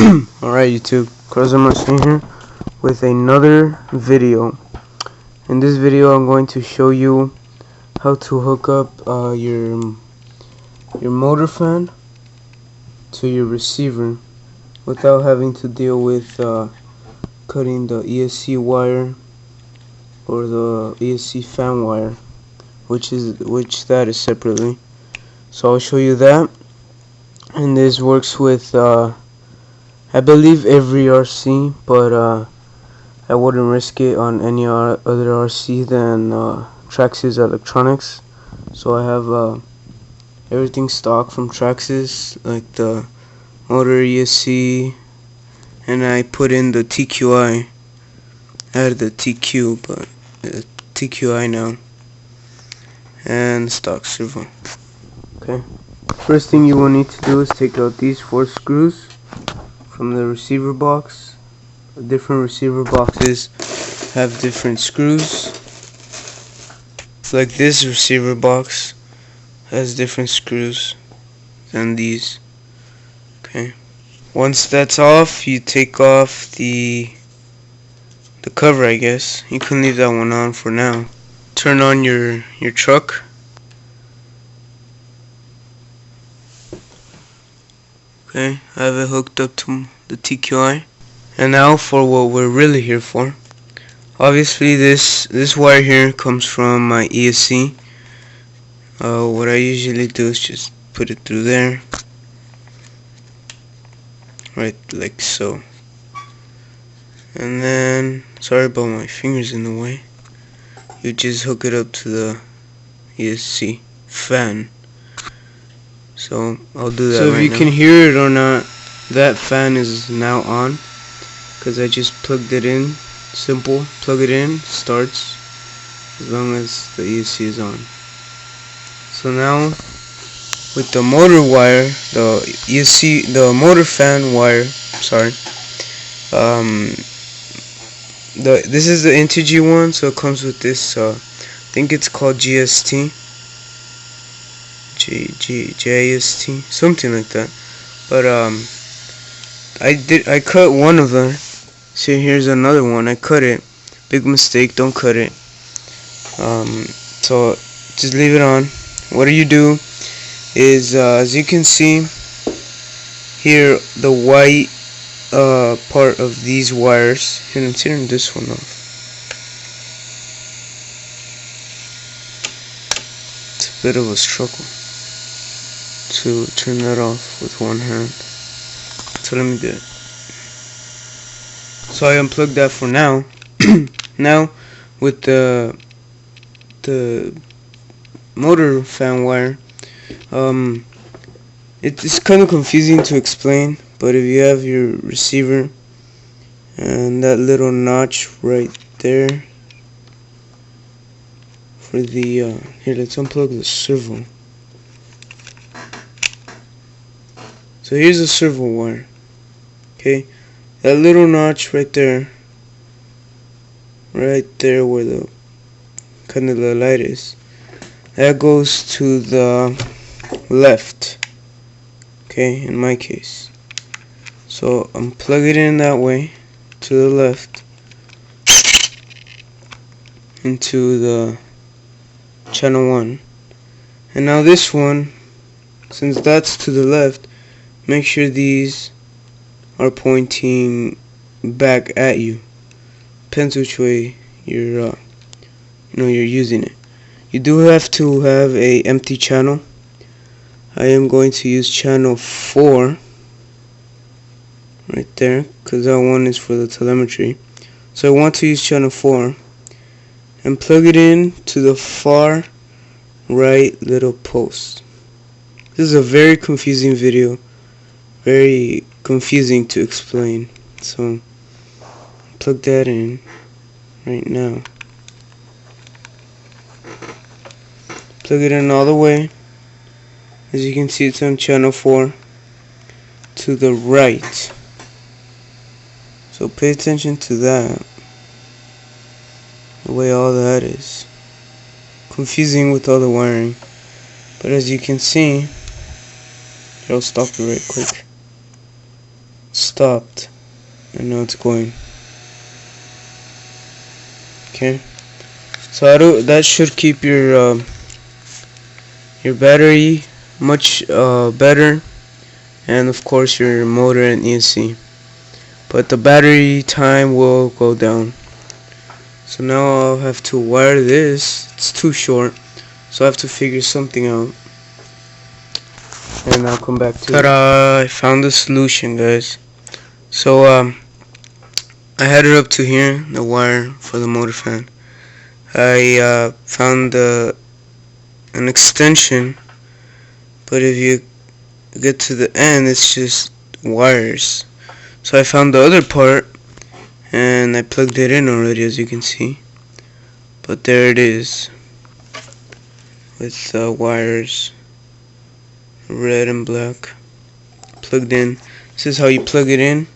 Alright YouTube, Cmrc here with another video. In this video I'm going to show you how to hook up your motor fan to your receiver without having to deal with cutting the ESC wire or the ESC fan wire, which that is separately. So I'll show you that, and this works with I believe every RC, but I wouldn't risk it on any other RC than Traxxas Electronics. So I have everything stock from Traxxas, like the motor, ESC, and I put in the TQI. I had the TQ, but TQI now, and stock servo. Okay. First thing you will need to do is take out these 4 screws from the receiver box. Different receiver boxes have different screws. Like this receiver box has different screws than these. Okay. Once that's off, you take off the cover, I guess. You can leave that one on for now. Turn on your truck. Okay, I have it hooked up to the TQI. And now for what we're really here for. Obviously this wire here comes from my ESC. What I usually do is just put it through there. Right, like so. And then, sorry about my fingers in the way, you just hook it up to the ESC fan. So I'll do that. So if you can hear it or not, that fan is now on because I just plugged it in. Simple, plug it in, starts as long as the ESC is on. So now with the motor wire, the motor fan wire, sorry, this is the integer one, so it comes with this I think it's called GST, JST, something like that. But I cut one of them. See, here's another one. I cut it. Big mistake. Don't cut it. So just leave it on. What you do is, as you can see here, the white part of these wires. Here, I'm tearing this one off. It's a bit of a struggle to turn that off with one hand. So let me do it. So I unplugged that for now. Now with the motor fan wire, it's kind of confusing to explain, but if you have your receiver and that little notch right there for the here, let's unplug the servo. So here's the servo wire. Okay, that little notch right there where the kind of the light is, that goes to the left. Okay, in my case. So I'm plugging it in that way to the left into the channel 1. And now this one, since that's to the left, make sure these are pointing back at you. Depends which way you're using it. You do have to have a empty channel. I am going to use channel 4 right there because that one is for the telemetry. So I want to use channel 4 and plug it in to the far right little post. This is a very confusing video, very confusing to explain, so plug that in right now. Plug it in all the way. As you can see, it's on channel 4 to the right, so pay attention to that, the way all that is confusing with all the wiring. But as you can see, I'll stop it right quick. stopped, and now it's going. Okay, so that should keep your battery much better, and of course your motor and ESC. But the battery time will go down. So now I'll have to wire this. It's too short, so I have to figure something out, and I'll come back to it. I found the solution, guys. So I had it up to here, the wire for the motor fan. I found an extension, but if you get to the end, it's just wires. So I found the other part, and I plugged it in already, as you can see. But there it is, with wires, red and black, plugged in. This is how you plug it in.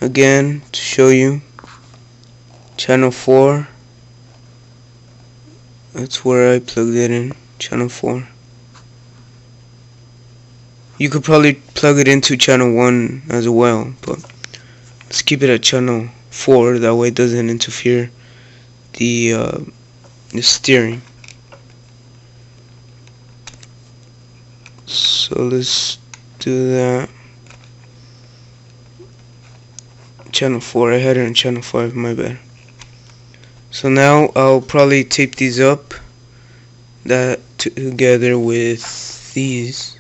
Again, to show you, channel 4. That's where I plugged it in, channel 4. You could probably plug it into channel 1 as well, but let's keep it at channel 4. That way it doesn't interfere the steering. So let's do that. Channel 4. I had it on channel 5. My bad. So now I'll probably tape these up together with these.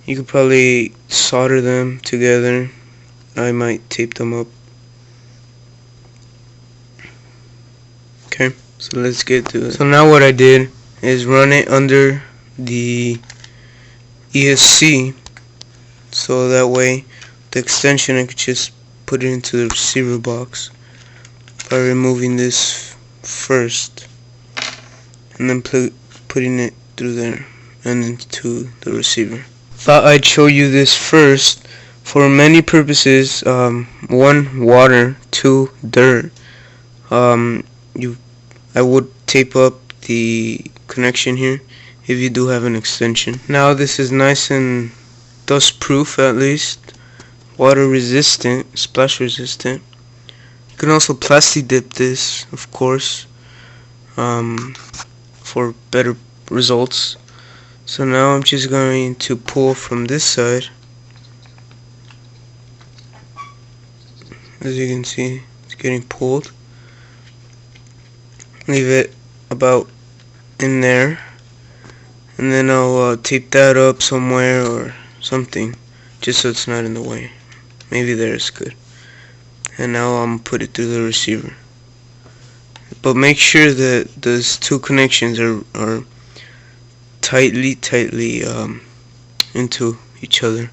You could probably solder them together. I might tape them up. Okay, so let's get to it. So now what I did is run it under the ESC, so that way the extension I could just put it into the receiver box by removing this first, and then putting it through there and into the receiver. Thought I'd show you this first for many purposes. 1, water. 2, dirt. I would tape up the connection here if you do have an extension. Now this is nice and dust proof, at least water resistant, splash resistant. You can also plasti dip this, of course, for better results. So now I'm just going to pull from this side. As you can see, it's getting pulled. Leave it about in there, and then I'll tape that up somewhere or something, just so it's not in the way. Maybe there is good. And now I'm put it through the receiver. But make sure that those two connections are tightly into each other.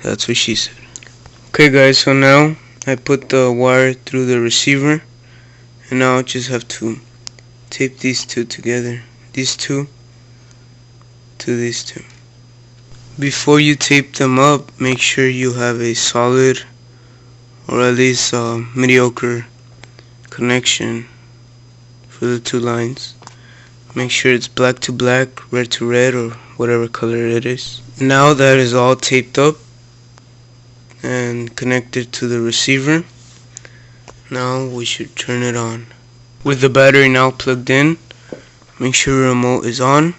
That's what she said. Okay guys, so now I put the wire through the receiver, and now I just have to tape these two together, these two to these two. Before you tape them up, make sure you have a solid or at least mediocre connection for the two lines. Make sure it's black to black, red to red, or whatever color it is. Now that is all taped up and connected to the receiver, now we should turn it on. With the battery now plugged in, make sure your remote is on,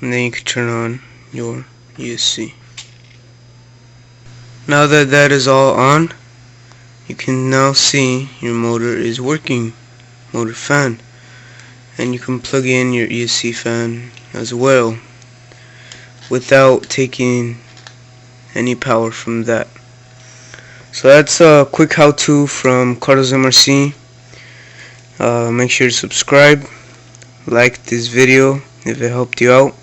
and then you can turn on your ESC. Now that that is all on, you can now see your motor is working, motor fan, and you can plug in your ESC fan as well without taking any power from that. So that's a quick how-to from Cmrc. Make sure to subscribe, like this video if it helped you out,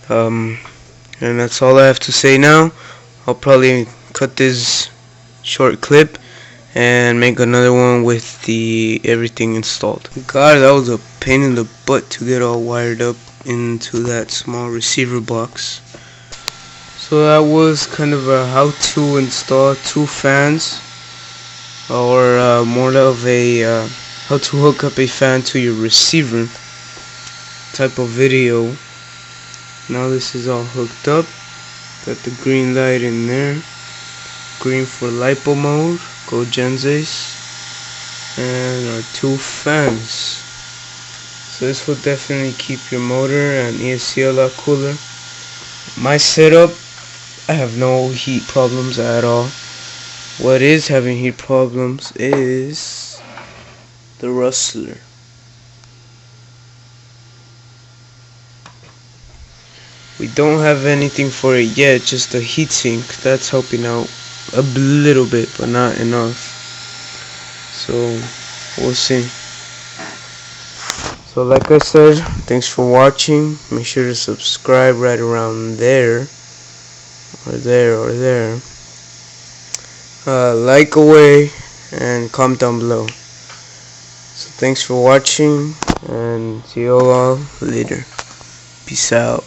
and that's all I have to say now. I'll probably cut this short clip and make another one with the everything installed. God, that was a pain in the butt to get all wired up into that small receiver box. So that was kind of a how to install two fans, or more of a how to hook up a fan to your receiver type of video. Now this is all hooked up. Got the green light in there. Green for LiPo mode. Go Genses. And our 2 fans. So this will definitely keep your motor and ESC a lot cooler. My setup, I have no heat problems at all. What is having heat problems is the rustler. We don't have anything for it yet, just a heatsink. That's helping out a little bit, but not enough. So we'll see. So like I said, thanks for watching. Make sure to subscribe right around there, or there. Like away and comment down below. So thanks for watching, and see you all later. Peace out.